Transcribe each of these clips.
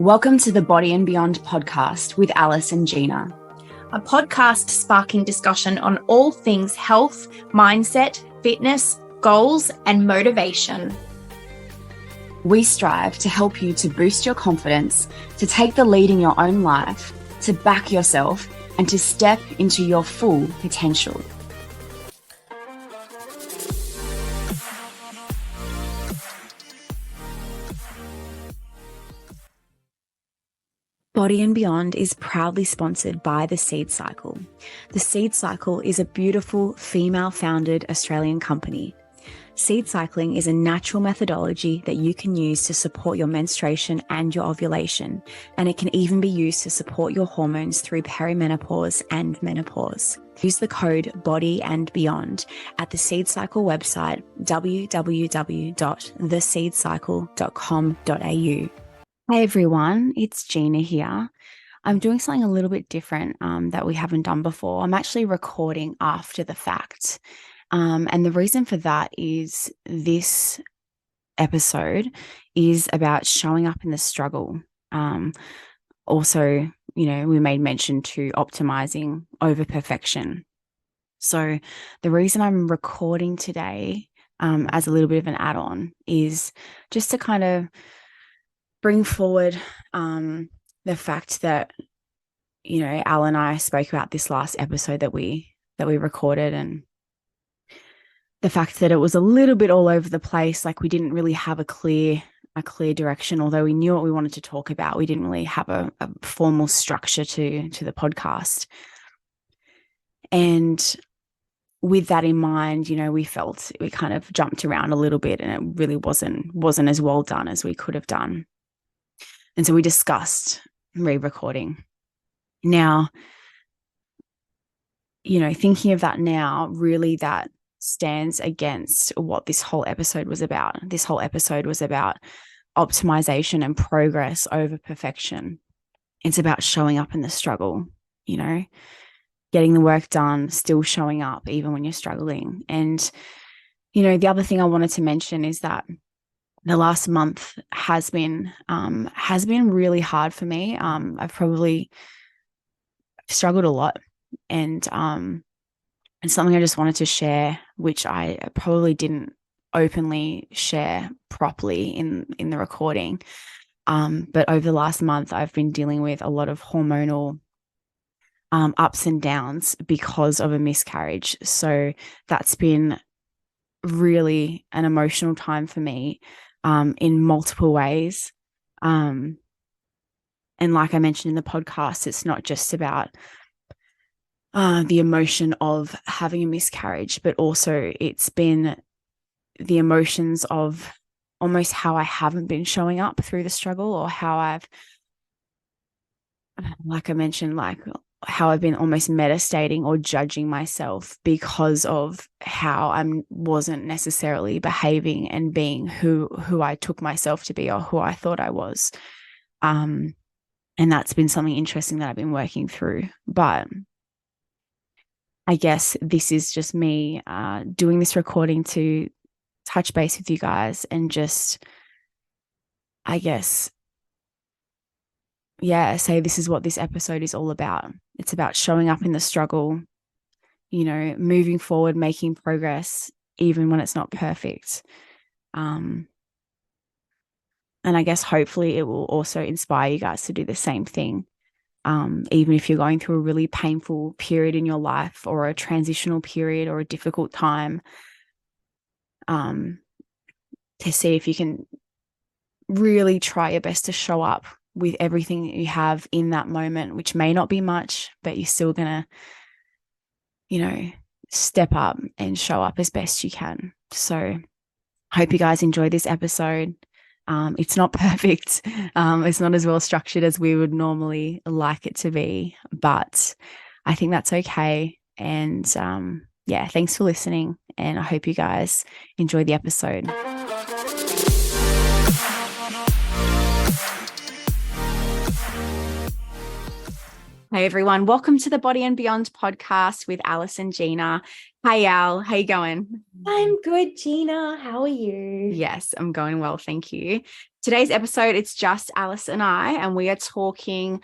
Welcome to the Body and Beyond podcast with Alice and Gina, a podcast sparking discussion on all things health, mindset, fitness, goals, and motivation. We strive to help you to boost your confidence, to take the lead in your own life, to back yourself, and to step into your full potential. Body and Beyond is proudly sponsored by The Seed Cycle. The Seed Cycle is a beautiful female-founded Australian company. Seed cycling is a natural methodology that you can use to support your menstruation and your ovulation, and it can even be used to support your hormones through perimenopause and menopause. Use the code BODY and BEYOND at the Seed Cycle website www.theseedcycle.com.au. Hey everyone, it's Gina here. I'm doing something a little bit different that we haven't done before. I'm actually recording after the fact. And the reason for that is this episode is about showing up in the struggle. Also, we made mention to optimizing over perfection. So the reason I'm recording today as a little bit of an add-on is just to kind of bring forward the fact that, Al and I spoke about this last episode that we recorded, and the fact that it was a little bit all over the place. Like, we didn't really have a clear direction. Although we knew what we wanted to talk about, we didn't really have a formal structure to the podcast. And with that in mind, we felt we kind of jumped around a little bit, and it really wasn't as well done as we could have done. And so we discussed re-recording. Now, thinking of that now, really that stands against what this whole episode was about. This whole episode was about optimization and progress over perfection. It's about showing up in the struggle, getting the work done, still showing up even when you're struggling. And, the other thing I wanted to mention is that the last month has been really hard for me. I've probably struggled a lot, and it's something I just wanted to share, which I probably didn't openly share properly in the recording. But over the last month, I've been dealing with a lot of hormonal ups and downs because of a miscarriage. So that's been really an emotional time for me in multiple ways. And like I mentioned in the podcast, it's not just about the emotion of having a miscarriage, but also it's been the emotions of almost how I haven't been showing up through the struggle, or how like I mentioned, how I've been almost metastating or judging myself because of how I wasn't necessarily behaving and being who I took myself to be, or who I thought I was. And that's been something interesting that I've been working through. But I guess this is just me doing this recording to touch base with you guys and just, I guess, say this is what this episode is all about. It's about showing up in the struggle, moving forward, making progress, even when it's not perfect. And I guess hopefully it will also inspire you guys to do the same thing. Even if you're going through a really painful period in your life, or a transitional period, or a difficult time, to see if you can really try your best to show up with everything that you have in that moment, which may not be much, but you're still gonna, step up and show up as best you can. So I hope you guys enjoy this episode. It's not perfect. It's not as well structured as we would normally like it to be, but I think that's okay. And thanks for listening. And I hope you guys enjoy the episode. Hey everyone, welcome to the Body and Beyond podcast with Alice and Gina. Hey Al, how you going? I'm good, Gina. How are you? Yes, I'm going well, thank you. Today's episode, it's just Alice and I, and we are talking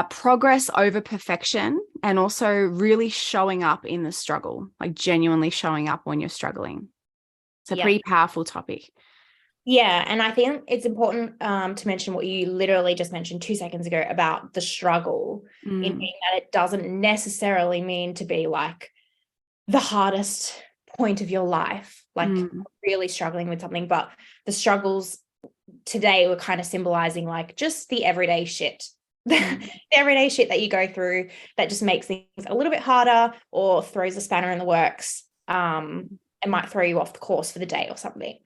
progress over perfection and also really showing up in the struggle, like genuinely showing up when you're struggling. It's a pretty powerful topic. Yeah, and I think it's important to mention what you literally just mentioned 2 seconds ago about the struggle, in being that it doesn't necessarily mean to be like the hardest point of your life, like really struggling with something, but the struggles today were kind of symbolizing like just the everyday shit. The everyday shit that you go through that just makes things a little bit harder or throws a spanner in the works, and might throw you off the course for the day or something.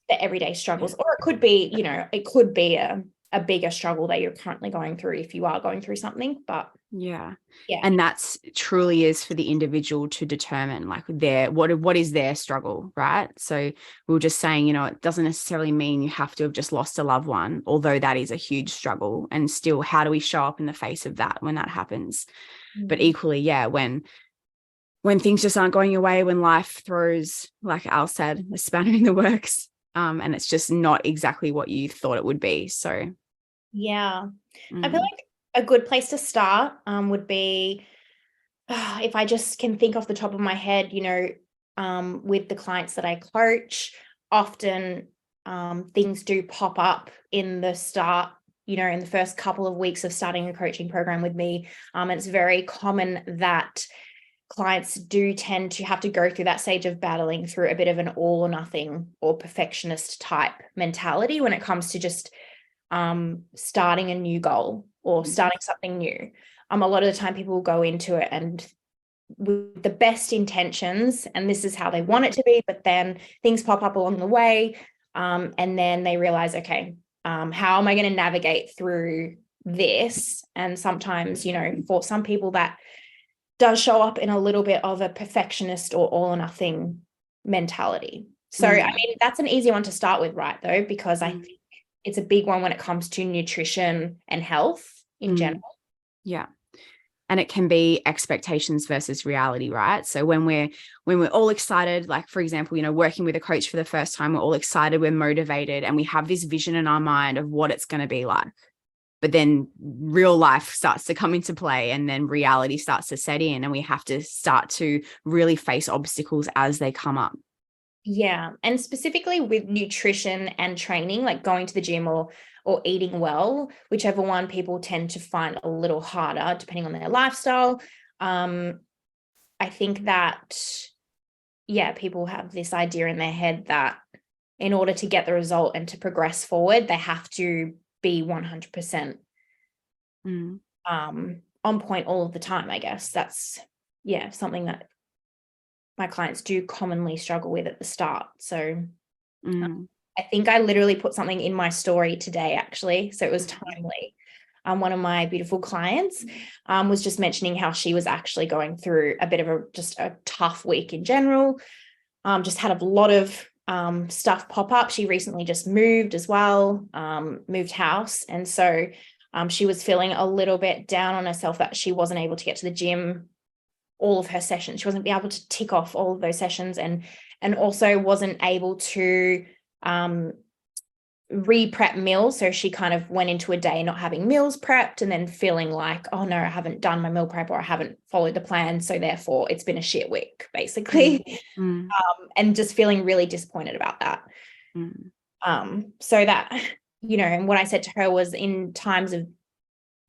The everyday struggles, or it could be, it could be a bigger struggle that you're currently going through if you are going through something. But yeah. And that's truly is for the individual to determine like what is their struggle, right? So we were just saying, it doesn't necessarily mean you have to have just lost a loved one, although that is a huge struggle. And still, how do we show up in the face of that when that happens? But equally, when things just aren't going your way, when life throws, like Al said, a spanner in the works, and it's just not exactly what you thought it would be. So I feel like a good place to start would be, if I just can think off the top of my head, with the clients that I coach, often things do pop up in the start, in the first couple of weeks of starting a coaching program with me. It's very common that clients do tend to have to go through that stage of battling through a bit of an all or nothing or perfectionist type mentality when it comes to just starting a new goal or starting something new. A lot of the time people will go into it and with the best intentions, and this is how they want it to be, but then things pop up along the way, and then they realize, okay, how am I going to navigate through this? And sometimes, for some people that does show up in a little bit of a perfectionist or all or nothing mentality. So, I mean, that's an easy one to start with, right, though, because I think it's a big one when it comes to nutrition and health in general. Yeah. And it can be expectations versus reality, right? So when we're all excited, like for example, working with a coach for the first time, we're all excited, we're motivated, and we have this vision in our mind of what it's going to be like. But then real life starts to come into play, and then reality starts to set in, and we have to start to really face obstacles as they come up. Yeah. And specifically with nutrition and training, like going to the gym or eating well, whichever one people tend to find a little harder depending on their lifestyle. I think that, people have this idea in their head that in order to get the result and to progress forward, they have to be 100% on point all of the time. I guess that's, something that my clients do commonly struggle with at the start. So I think I literally put something in my story today, actually. So it was timely. One of my beautiful clients was just mentioning how she was actually going through a bit of a tough week in general. Just had a lot of stuff pop up. She recently just moved as well, moved house. And so she was feeling a little bit down on herself that she wasn't able to get to the gym all of her sessions. She wasn't able to tick off all of those sessions, and also wasn't able to re-prep meals. So she kind of went into a day not having meals prepped and then feeling like, oh no, I haven't done my meal prep or I haven't followed the plan. So therefore it's been a shit week, basically. And just feeling really disappointed about that. So that, and what I said to her was in times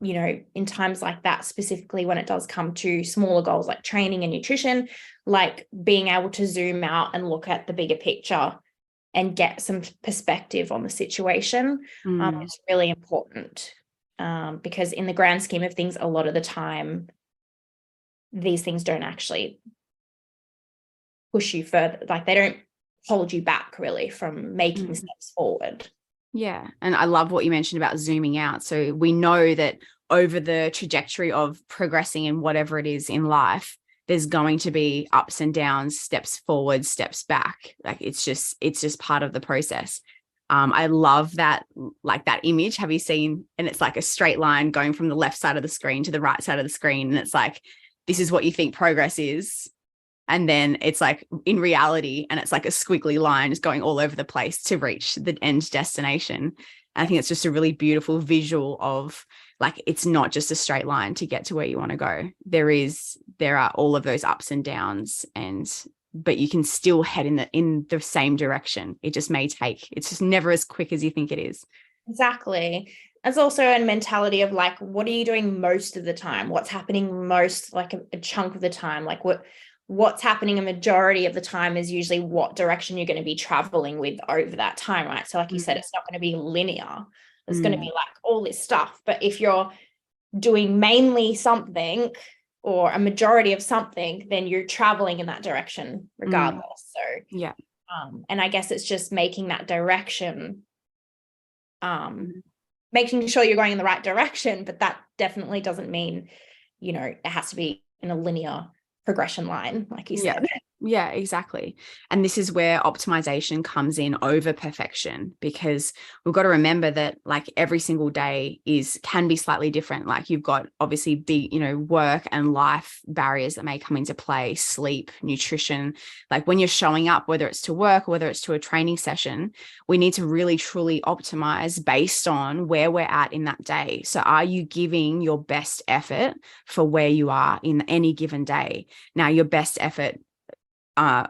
like that, specifically when it does come to smaller goals like training and nutrition, like being able to zoom out and look at the bigger picture and get some perspective on the situation is really important, because in the grand scheme of things, a lot of the time, these things don't actually push you further. Like they don't hold you back really from making steps forward. Yeah. And I love what you mentioned about zooming out. So we know that over the trajectory of progressing in whatever it is in life, there's going to be ups and downs, steps forward, steps back. Like it's just part of the process. I love that, like that image. Have you seen? And it's like a straight line going from the left side of the screen to the right side of the screen. And it's like, this is what you think progress is. And then it's like in reality, and it's like a squiggly line just going all over the place to reach the end destination. And I think it's just a really beautiful visual of like, it's not just a straight line to get to where you want to go. There are all of those ups and downs, but you can still head in the same direction. It just may take, it's just never as quick as you think it is. Exactly. There's also a mentality of like, what are you doing most of the time? What's happening most, like a chunk of the time? Like what's happening a majority of the time is usually what direction you're going to be traveling with over that time, right? So like you said, it's not going to be linear. It's going to be like all this stuff. But if you're doing mainly something or a majority of something, then you're traveling in that direction regardless. So yeah. And I guess it's just making that direction, making sure you're going in the right direction, but that definitely doesn't mean, it has to be in a linear progression line, like you said. Yeah, exactly. And this is where optimization comes in over perfection, because we've got to remember that like every single day can be slightly different. Like you've got obviously big, work and life barriers that may come into play, sleep, nutrition. Like when you're showing up, whether it's to work or whether it's to a training session, we need to really truly optimize based on where we're at in that day. So are you giving your best effort for where you are in any given day? Now, your best effort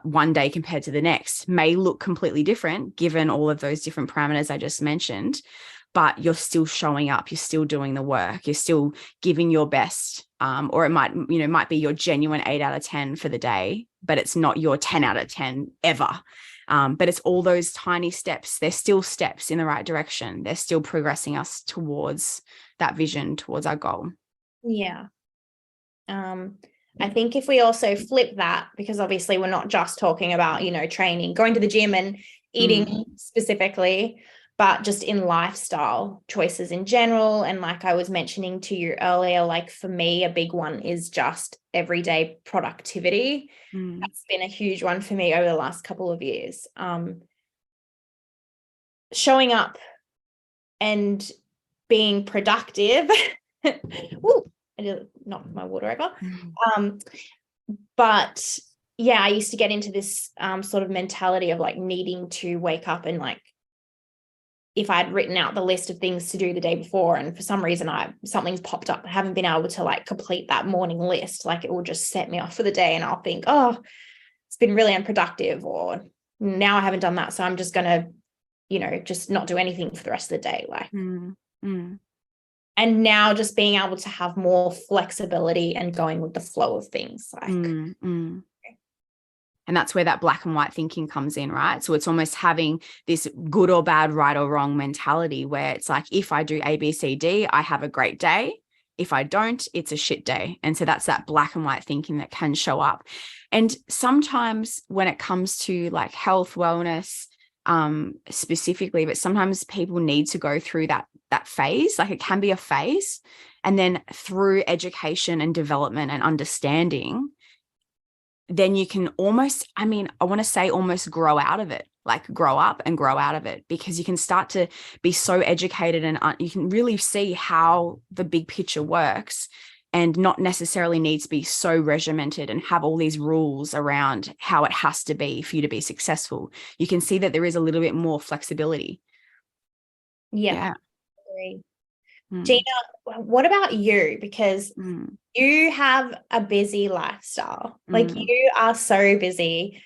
one day compared to the next may look completely different given all of those different parameters I just mentioned, but you're still showing up, you're still doing the work, you're still giving your best, or it might be your genuine 8 out of 10 for the day, but it's not your 10 out of 10 ever. But it's all those tiny steps. They're still steps in the right direction. They're still progressing us towards that vision, towards our goal. Yeah. I think if we also flip that, because obviously we're not just talking about, training, going to the gym and eating specifically, but just in lifestyle choices in general. And like I was mentioning to you earlier, like for me, a big one is just everyday productivity. That's been a huge one for me over the last couple of years. Showing up and being productive. Ooh, I did knock my water over. But yeah, I used to get into this sort of mentality of like needing to wake up and like, if I'd written out the list of things to do the day before and for some reason something's popped up, I haven't been able to like complete that morning list, like it will just set me off for the day and I'll think, oh, it's been really unproductive, or now I haven't done that, so I'm just gonna, just not do anything for the rest of the day. Like and now just being able to have more flexibility and going with the flow of things. Like, and that's where that black and white thinking comes in, right? So it's almost having this good or bad, right or wrong mentality where it's like, if I do A, B, C, D, I have a great day. If I don't, it's a shit day. And so that's that black and white thinking that can show up. And sometimes when it comes to like health, wellness, specifically, but sometimes people need to go through that phase. Like it can be a phase, and then through education and development and understanding, then you can almost, I want to say almost grow out of it, like grow up and grow out of it, because you can start to be so educated and you can really see how the big picture works, and not necessarily need to be so regimented and have all these rules around how it has to be for you to be successful. You can see that there is a little bit more flexibility. Yeah. Gina, what about you? Because you have a busy lifestyle. Like you are so busy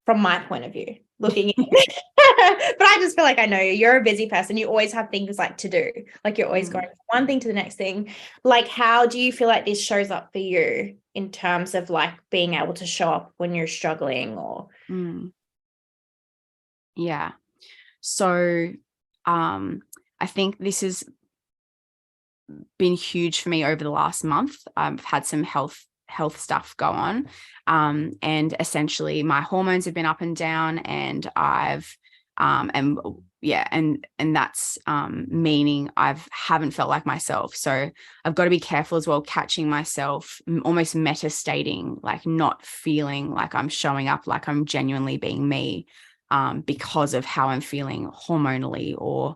from my point of view, looking in. But I just feel like I know you. You're a busy person. You always have things like to do. Like you're always going from one thing to the next thing. Like, how do you feel like this shows up for you in terms of like being able to show up when you're struggling or? Yeah. So I think this has been huge for me over the last month. I've had some health stuff go on, and essentially my hormones have been up and down, and I've and that's meaning haven't felt like myself. So I've got to be careful as well, catching myself almost meta stating, like not feeling like I'm showing up like I'm genuinely being me. because of how I'm feeling hormonally or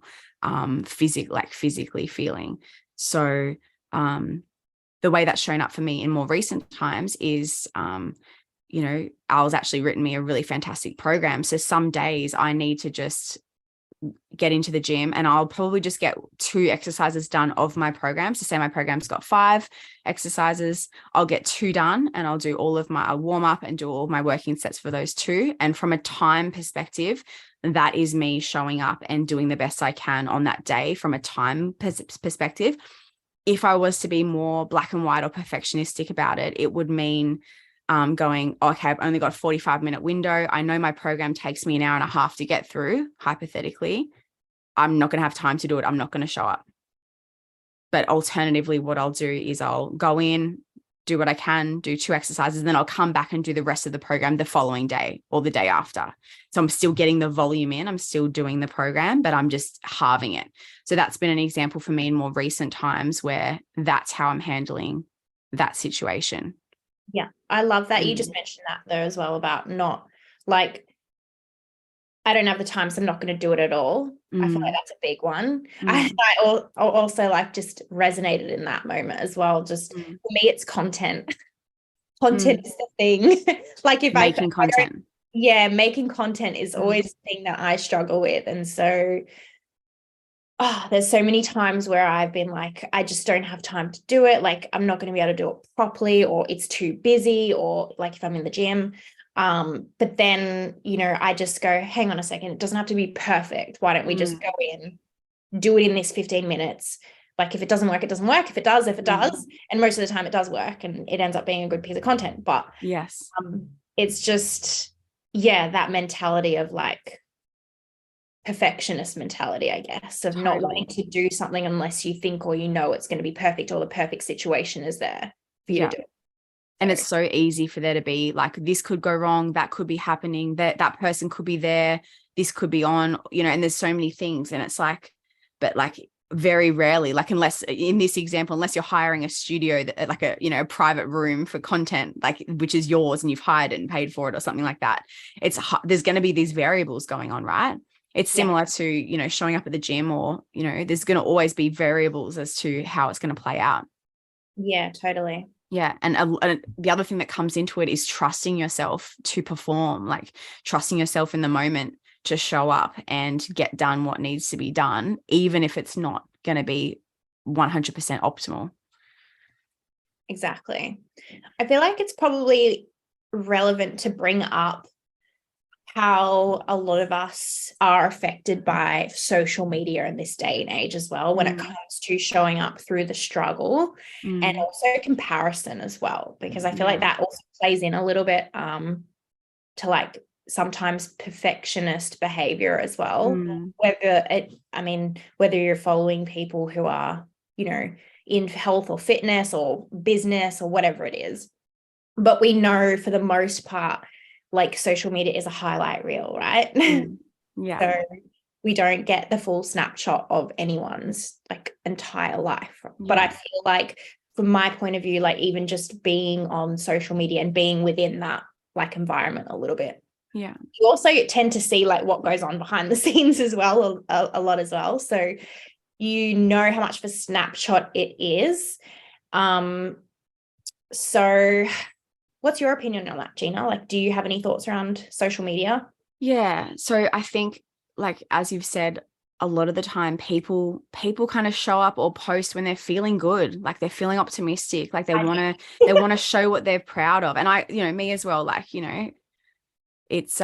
physically feeling. So the way that's shown up for me in more recent times is, Al's actually written me a really fantastic program. So some days I need to just get into the gym and I'll probably just get 2 exercises done of my program. So say my program's got 5 exercises, I'll get 2 done and I'll warm up and do all my working sets for those 2. And from a time perspective, that is me showing up and doing the best I can on that day from a time perspective. If I was to be more black and white or perfectionistic about it, it would mean going, okay, I've only got a 45-minute window. I know my program takes me an hour and a half to get through, hypothetically. I'm not going to have time to do it. I'm not going to show up. But alternatively, what I'll do is I'll go in, do what I can, do 2 exercises, and then I'll come back and do the rest of the program the following day or the day after. So I'm still getting the volume in. I'm still doing the program, but I'm just halving it. So that's been an example for me in more recent times where that's how I'm handling that situation. Yeah, I love that. You just mentioned that though as well about not like, I don't have the time, so I'm not going to do it at all. I feel like that's a big one. I also like just resonated in that moment as well. Just for me, it's content. Content is the thing. Like if making content. Making content is always the thing that I struggle with. And so there's so many times where I've been like, I just don't have time to do it. Like I'm not going to be able to do it properly, or it's too busy, or like if I'm in the gym. But then, I just go, hang on a second, it doesn't have to be perfect. Why don't we just go in, do it in this 15 minutes? Like if it doesn't work, it doesn't work. If it does, it does. And most of the time it does work and it ends up being a good piece of content. But yes, it's just, that mentality of like, perfectionist mentality, I guess, of not wanting to do something unless you think or it's going to be perfect, or the perfect situation is there for you to do it. And it's so easy for there to be like, this could go wrong, that could be happening, that person could be there, this could be on, and there's so many things. And it's like, but like very rarely, like unless in this example, unless you're hiring a studio that like a private room for content, like which is yours and you've hired it and paid for it or something like that, there's going to be these variables going on, right? It's similar to, showing up at the gym, or, there's going to always be variables as to how it's going to play out. Yeah, totally. Yeah. And the other thing that comes into it is trusting yourself to perform, like trusting yourself in the moment to show up and get done what needs to be done, even if it's not going to be 100% optimal. Exactly. I feel like it's probably relevant to bring up how a lot of us are affected by social media in this day and age as well, when it comes to showing up through the struggle and also comparison as well, because I feel like that also plays in a little bit to like sometimes perfectionist behavior as well. Whether you're following people who are, in health or fitness or business or whatever it is. But we know for the most part, like social media is a highlight reel, right? Yeah. So we don't get the full snapshot of anyone's like entire life. But I feel like from my point of view, like even just being on social media and being within that like environment a little bit. Yeah. You also tend to see like what goes on behind the scenes as well, a lot as well. So how much of a snapshot it is. So what's your opinion on that, Gina? Like, do you have any thoughts around social media? Yeah. So I think, like, as you've said, a lot of the time people kind of show up or post when they're feeling good, like they're feeling optimistic, like they want to show what they're proud of. And I, me as well, like, it's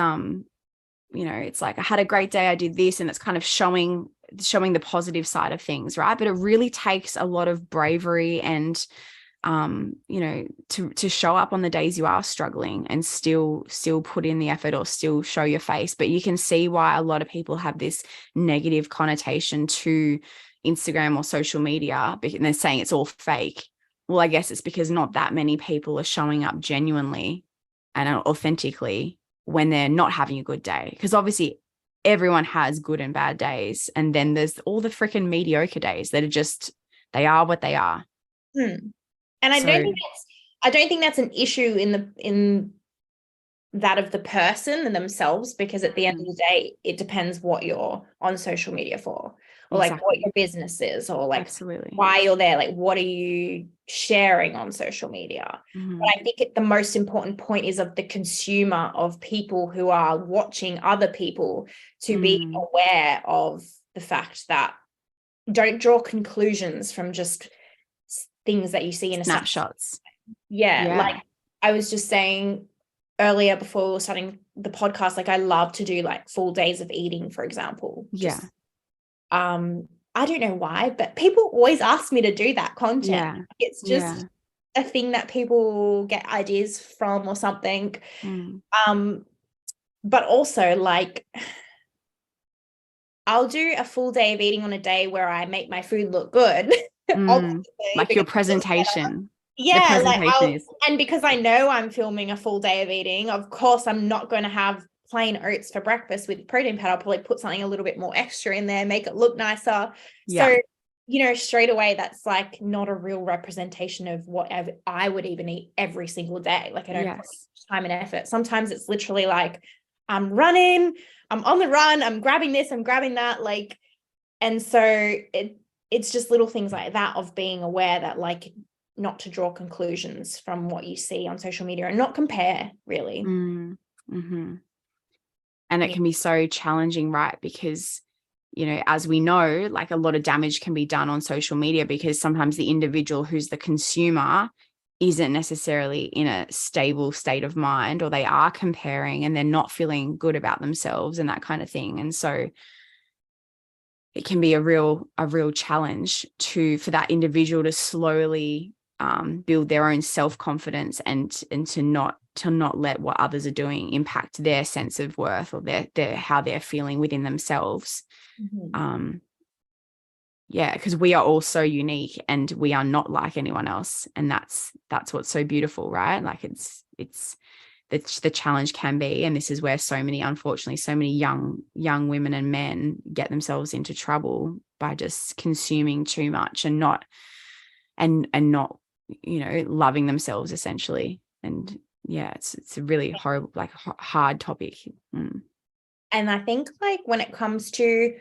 it's like I had a great day, I did this, and it's kind of showing the positive side of things, right? But it really takes a lot of bravery and to show up on the days you are struggling and still put in the effort or still show your face. But you can see why a lot of people have this negative connotation to Instagram or social media, and they're saying it's all fake. Well, I guess it's because not that many people are showing up genuinely and authentically when they're not having a good day. Because obviously everyone has good and bad days. And then there's all the freaking mediocre days that are just, they are what they are. And I don't think that's an issue in that of the person and themselves, because at the end of the day, it depends what you're on social media for, or like what your business is, or like why you're there, like what are you sharing on social media. But I think the most important point is of the consumer, of people who are watching other people, to be aware of the fact that don't draw conclusions from just things that you see in a snapshots. Like I was just saying earlier before we were starting the podcast, like I love to do like full days of eating, for example. I don't know why, but people always ask me to do that content. It's just a thing that people get ideas from or something. But also, like, I'll do a full day of eating on a day where I make my food look good. Like your presentation. Yeah, like and because I know I'm filming a full day of eating, of course I'm not going to have plain oats for breakfast with protein powder. I'll probably put something a little bit more extra in there, make it look nicer. So, you know, straight away, that's like not a real representation of what I would even eat every single day. Like I don't put time and effort. Sometimes it's literally like I'm running, I'm on the run, I'm grabbing this, I'm grabbing that. Like, and so it's just little things like that, of being aware that, like, not to draw conclusions from what you see on social media and not compare, really. And it can be so challenging, right? Because, you know, as we know, like a lot of damage can be done on social media, because sometimes the individual who's the consumer isn't necessarily in a stable state of mind, or they are comparing and they're not feeling good about themselves and that kind of thing. And so it can be a real challenge for that individual to slowly build their own self-confidence and to not let what others are doing impact their sense of worth or their how they're feeling within themselves. Because we are all so unique and we are not like anyone else, and that's what's so beautiful, right? Like it's the challenge can be, and this is where unfortunately so many young women and men get themselves into trouble by just consuming too much and not you know, loving themselves essentially. And it's a really horrible, like hard topic. And I think, like, when it comes to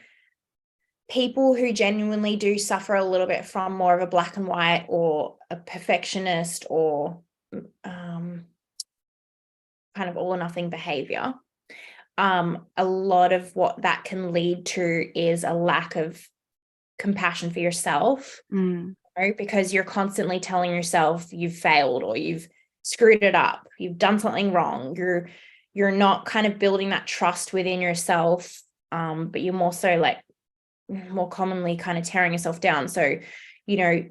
people who genuinely do suffer a little bit from more of a black and white or a perfectionist or kind of all or nothing behavior, a lot of what that can lead to is a lack of compassion for yourself. Right? Because you're constantly telling yourself you've failed or you've screwed it up, you've done something wrong, you're not kind of building that trust within yourself, but you're more commonly kind of tearing yourself down. So, you know,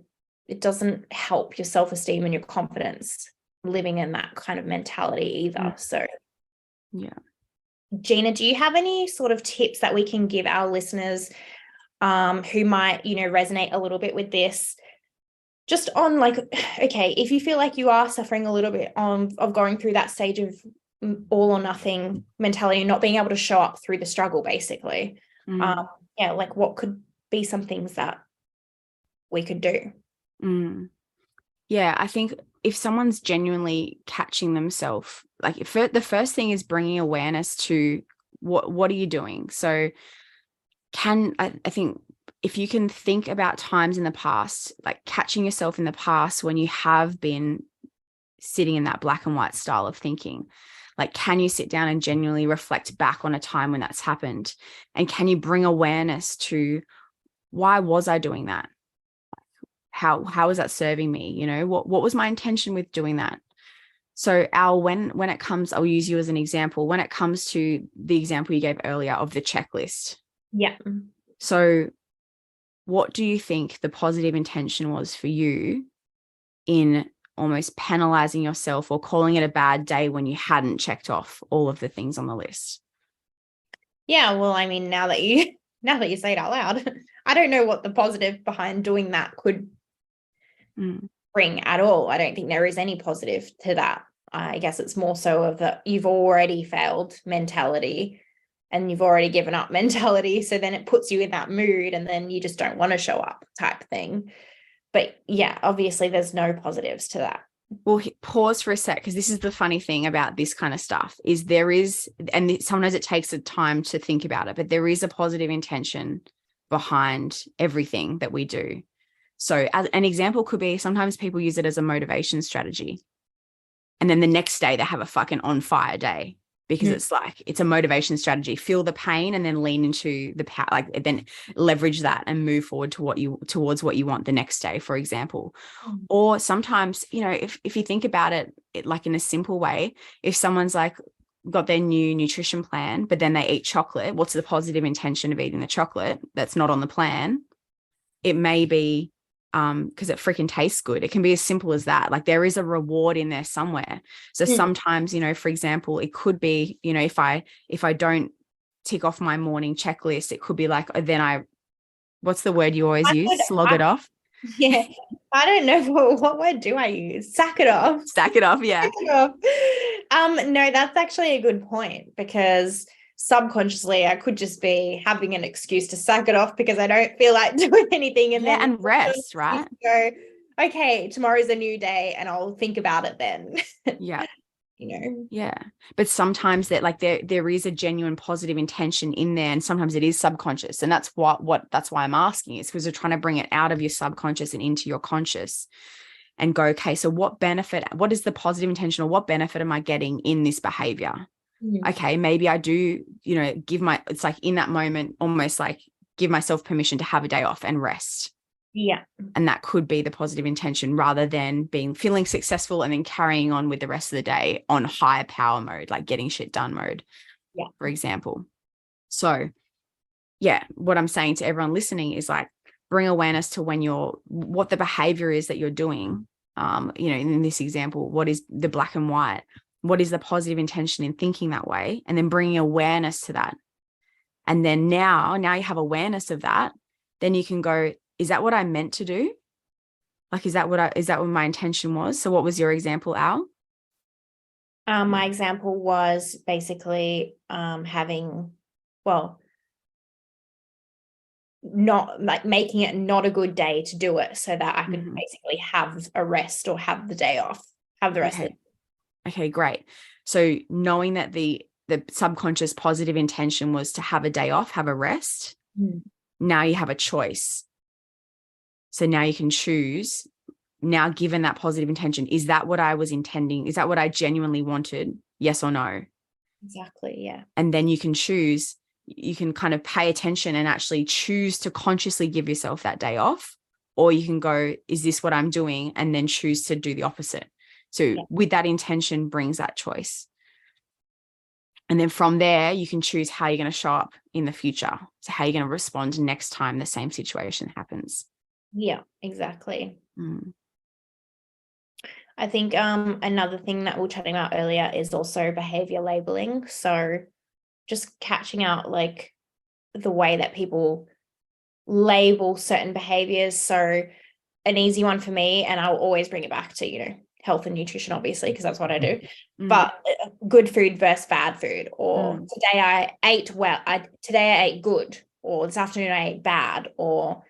it doesn't help your self-esteem and your confidence living in that kind of mentality either. So Gina, do you have any sort of tips that we can give our listeners who might, you know, resonate a little bit with this, just on, like, okay, if you feel like you are suffering a little bit of going through that stage of all or nothing mentality, not being able to show up through the struggle, basically, like what could be some things that we could do? I think if someone's genuinely catching themselves, like the first thing is bringing awareness to what are you doing. So I think if you can think about times in the past, like catching yourself in the past when you have been sitting in that black and white style of thinking, like, can you sit down and genuinely reflect back on a time when that's happened? And can you bring awareness to, why was I doing that? How is that serving me? You know, what was my intention with doing that? So when it comes, I'll use you as an example, when it comes to the example you gave earlier of the checklist. So what do you think the positive intention was for you in almost penalizing yourself or calling it a bad day when you hadn't checked off all of the things on the list? Well, I mean, now that you say it out loud, I don't know what the positive behind doing that could bring at all. I don't think there is any positive to that. I guess it's more so of the you've already failed mentality and you've already given up mentality. So then it puts you in that mood and then you just don't want to show up type thing. But obviously there's no positives to that. Well, pause for a sec, because this is the funny thing about this kind of stuff is there is, and sometimes it takes a time to think about it, but there is a positive intention behind everything that we do. So as an example could be, sometimes people use it as a motivation strategy. And then the next day they have a fucking on fire day because it's like, it's a motivation strategy. Feel the pain and then lean into the power, like then leverage that and move forward towards what you want the next day, for example. Or sometimes, you know, if you think about it like in a simple way, if someone's like got their new nutrition plan, but then they eat chocolate, what's the positive intention of eating the chocolate that's not on the plan? It may be because it freaking tastes good. It can be as simple as that. Like there is a reward in there somewhere. So sometimes, you know, for example, it could be, you know, if I don't tick off my morning checklist, it could be like, what's the word you always use? Slog it off. Yeah. I don't know what word do I use? Sack it off. Stack it off. Yeah. Sack it off. No, that's actually a good point, because subconsciously I could just be having an excuse to sack it off because I don't feel like doing anything, and then rest, right? Go, okay, tomorrow's a new day and I'll think about it then. Yeah. You know. Yeah. But sometimes that like there is a genuine positive intention in there, and sometimes it is subconscious. And that's that's why I'm asking, is because we're trying to bring it out of your subconscious and into your conscious and go, okay, so what is the positive intention, or what benefit am I getting in this behavior? Okay, maybe I do, you know, it's like in that moment, almost like give myself permission to have a day off and rest. Yeah. And that could be the positive intention, rather than feeling successful and then carrying on with the rest of the day on high power mode, like getting shit done mode, for example. So yeah, what I'm saying to everyone listening is like, bring awareness to what the behavior is that you're doing. You know, in this example, what is the black and white? What is the positive intention in thinking that way? And then bringing awareness to that. And then now you have awareness of that, then you can go, is that what I meant to do? Like, is that what my intention was? So what was your example, Al? My example was basically not like making it not a good day to do it, so that I could basically have a rest or have the day off, have the rest of it. Okay, great. So knowing that the subconscious positive intention was to have a day off, have a rest, now you have a choice. So now you can choose. Now, given that positive intention, is that what I was intending? Is that what I genuinely wanted? Yes or no? Exactly, yeah. And then you can choose, you can kind of pay attention and actually choose to consciously give yourself that day off. Or you can go, is this what I'm doing? And then choose to do the opposite. So with that intention brings that choice. And then from there, you can choose how you're going to show up in the future. So how you're going to respond next time the same situation happens. Yeah, exactly. I think another thing that we were chatting about earlier is also behavior labeling. So just catching out like the way that people label certain behaviors. So an easy one for me, and I'll always bring it back to, you know, health and nutrition, obviously, because that's what I do. But good food versus bad food, or today I ate well, today I ate good, or this afternoon I ate bad, or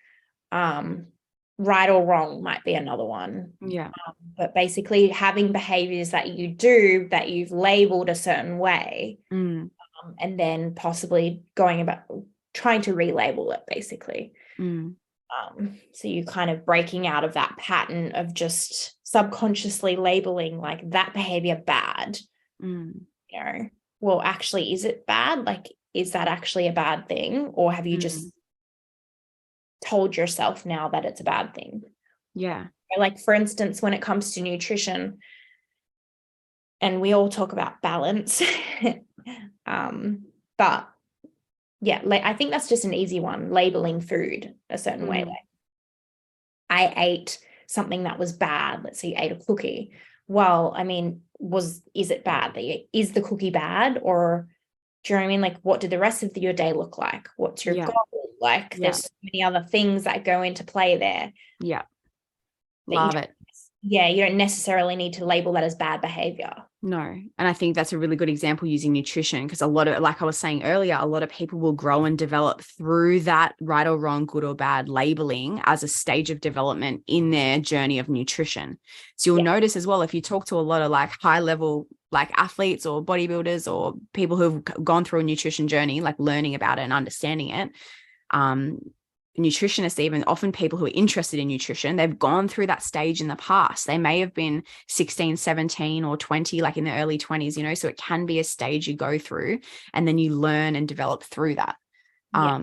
right or wrong might be another one. Yeah. But basically having behaviors that you do that you've labeled a certain way, and then possibly going about trying to relabel it, basically. So you kind of breaking out of that pattern of just subconsciously labeling like that behavior bad. You know, well, actually, is it bad? Like, is that actually a bad thing? Or have you just told yourself now that it's a bad thing? Yeah. Like, for instance, when it comes to nutrition, and we all talk about balance, but yeah, I think that's just an easy one, labeling food a certain way. Like, I ate something that was bad. Let's say you ate a cookie. Well, I mean, is it bad? Is the cookie bad? Or do you know what I mean? Like, what did the rest of your day look like? What's your goal? Like, there's so many other things that go into play there. Yeah. Love it. Yeah, you don't necessarily need to label that as bad behavior. No. And I think that's a really good example using nutrition, because a lot of, like I was saying earlier, a lot of people will grow and develop through that right or wrong, good or bad labeling as a stage of development in their journey of nutrition. So you'll notice as well, if you talk to a lot of like high level, like athletes or bodybuilders or people who've gone through a nutrition journey, like learning about it and understanding it, um, nutritionists, even often people who are interested in nutrition, they've gone through that stage in the past. They may have been 16, 17 or 20, like in the early 20s, so it can be a stage you go through and then you learn and develop through that. Yeah.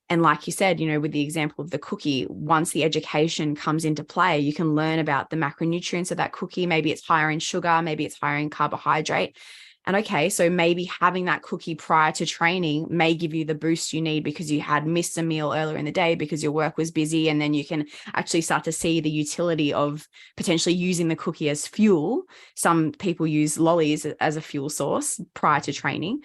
And like you said, with the example of the cookie, once the education comes into play, you can learn about the macronutrients of that cookie. Maybe it's higher in sugar, maybe it's higher in carbohydrate. And okay, so maybe having that cookie prior to training may give you the boost you need because you had missed a meal earlier in the day because your work was busy. And then you can actually start to see the utility of potentially using the cookie as fuel. Some people use lollies as a fuel source prior to training.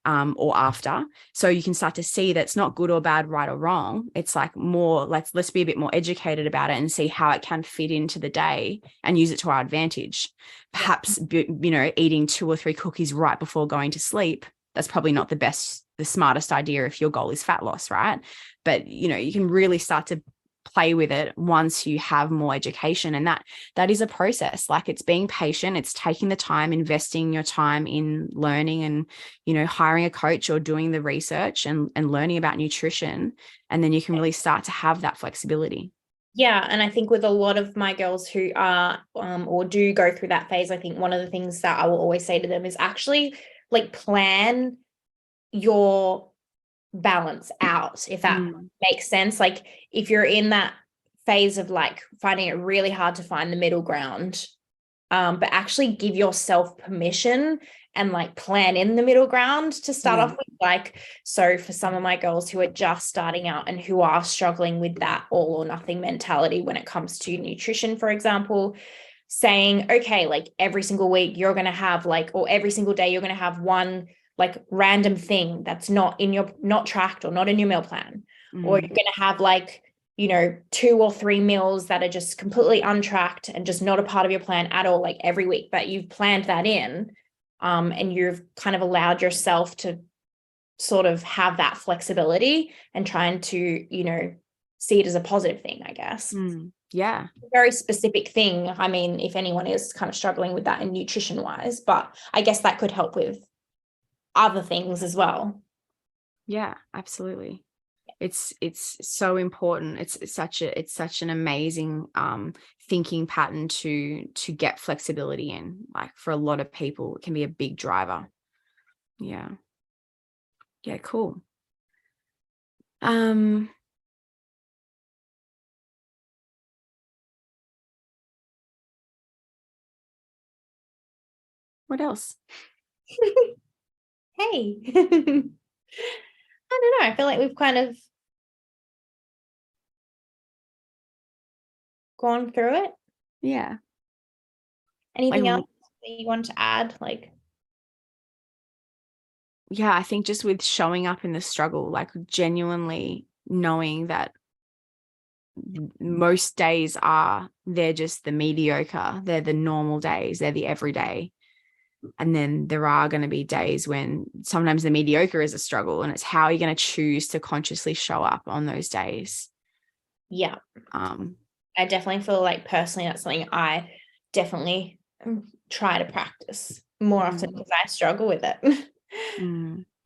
Or after. So you can start to see that it's not good or bad, right or wrong. It's like more, let's be a bit more educated about it and see how it can fit into the day and use it to our advantage. Perhaps, eating 2 or 3 cookies right before going to sleep, that's probably not the smartest idea if your goal is fat loss, right? But, you can really start to play with it once you have more education, and that is a process. Like, it's being patient, it's taking the time, investing your time in learning and hiring a coach or doing the research and learning about nutrition, and then you can really start to have that flexibility. Yeah, and I think with a lot of my girls who are or do go through that phase, I think one of the things that I will always say to them is actually like plan your balance out, if that makes sense. Like if you're in that phase of like finding it really hard to find the middle ground, but actually give yourself permission and like plan in the middle ground to start off with. Like, so for some of my girls who are just starting out and who are struggling with that all or nothing mentality when it comes to nutrition, for example, saying, okay, like every single week you're going to have like, or every single day you're going to have one like random thing that's not tracked or not in your meal plan. Or you're going to have like, 2 or 3 meals that are just completely untracked and just not a part of your plan at all, like every week, but you've planned that in, and you've kind of allowed yourself to sort of have that flexibility and trying to, see it as a positive thing, I guess. Yeah. A very specific thing. I mean, if anyone is kind of struggling with that in nutrition wise, but I guess that could help with other things as well. Yeah, absolutely. It's so important. It's such an amazing thinking pattern to get flexibility in. Like, for a lot of people, it can be a big driver. Yeah. Yeah, cool. What else? Hey. I don't know. I feel like we've kind of gone through it. Yeah. Anything else that you want to add? Like, yeah, I think just with showing up in the struggle, like genuinely knowing that most days they're just the mediocre, they're the normal days, they're the everyday. And then there are going to be days when sometimes the mediocre is a struggle, and it's how are you going to choose to consciously show up on those days. Yeah. I definitely feel like personally that's something I definitely try to practice more often because I struggle with it.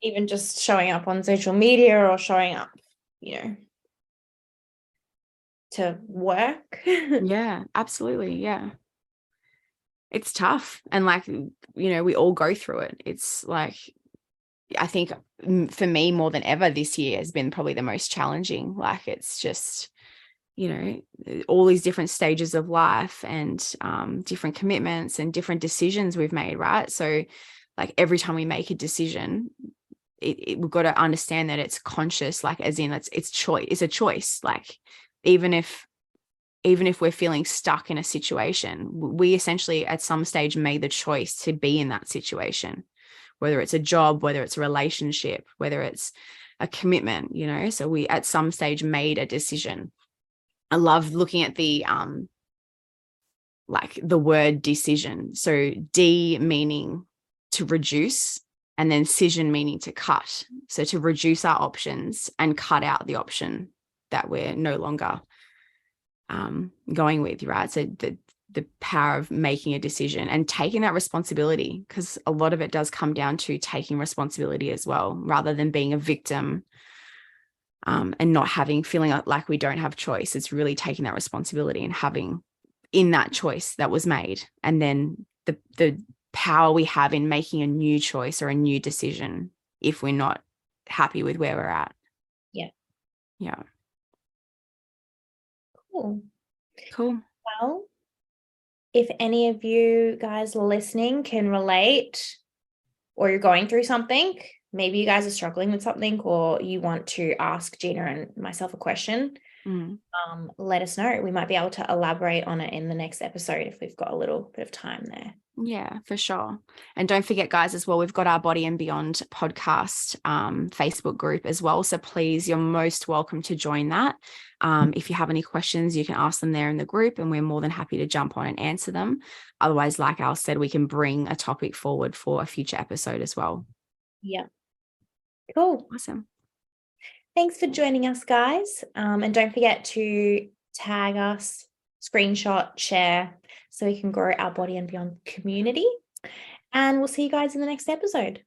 Even just showing up on social media or showing up, to work. Yeah, absolutely. Yeah. It's tough. And like, we all go through it. It's like, I think for me more than ever this year has been probably the most challenging. Like, it's just, all these different stages of life and different commitments and different decisions we've made, right? So like every time we make a decision, we've got to understand that it's conscious, like as in it's choice. It's a choice. Like even if we're feeling stuck in a situation, we essentially at some stage made the choice to be in that situation, whether it's a job, whether it's a relationship, whether it's a commitment, so we at some stage made a decision. I love looking at the like the word decision. So D meaning to reduce, and then scission meaning to cut. So to reduce our options and cut out the option that we're no longer going with, right? So the power of making a decision and taking that responsibility, because a lot of it does come down to taking responsibility as well, rather than being a victim and not feeling like we don't have choice. It's really taking that responsibility and having in that choice that was made, and then the power we have in making a new choice or a new decision if we're not happy with where we're at. Yeah. Cool. Well, if any of you guys listening can relate, or you're going through something, maybe you guys are struggling with something, or you want to ask Gina and myself a question, let us know. We might be able to elaborate on it in the next episode if we've got a little bit of time there. Yeah, for sure. And don't forget, guys, as well, we've got our Body and Beyond podcast Facebook group as well. So please, you're most welcome to join that. If you have any questions, you can ask them there in the group, and we're more than happy to jump on and answer them. Otherwise, like Al said, we can bring a topic forward for a future episode as well. Yeah. Cool. Awesome. Thanks for joining us, guys. And don't forget to tag us, screenshot, share, so we can grow our Body and Beyond community. And we'll see you guys in the next episode.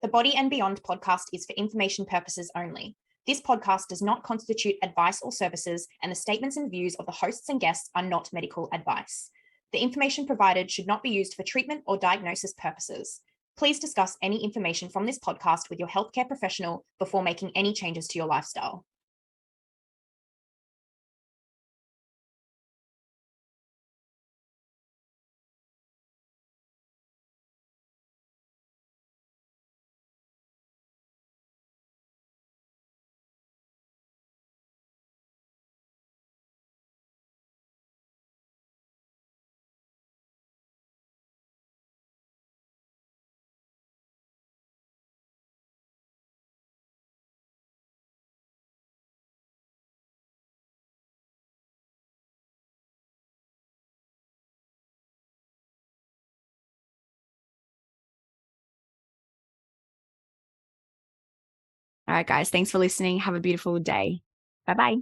The Body and Beyond podcast is for information purposes only. This podcast does not constitute advice or services, and the statements and views of the hosts and guests are not medical advice. The information provided should not be used for treatment or diagnosis purposes. Please discuss any information from this podcast with your healthcare professional before making any changes to your lifestyle. All right, guys, thanks for listening. Have a beautiful day. Bye-bye.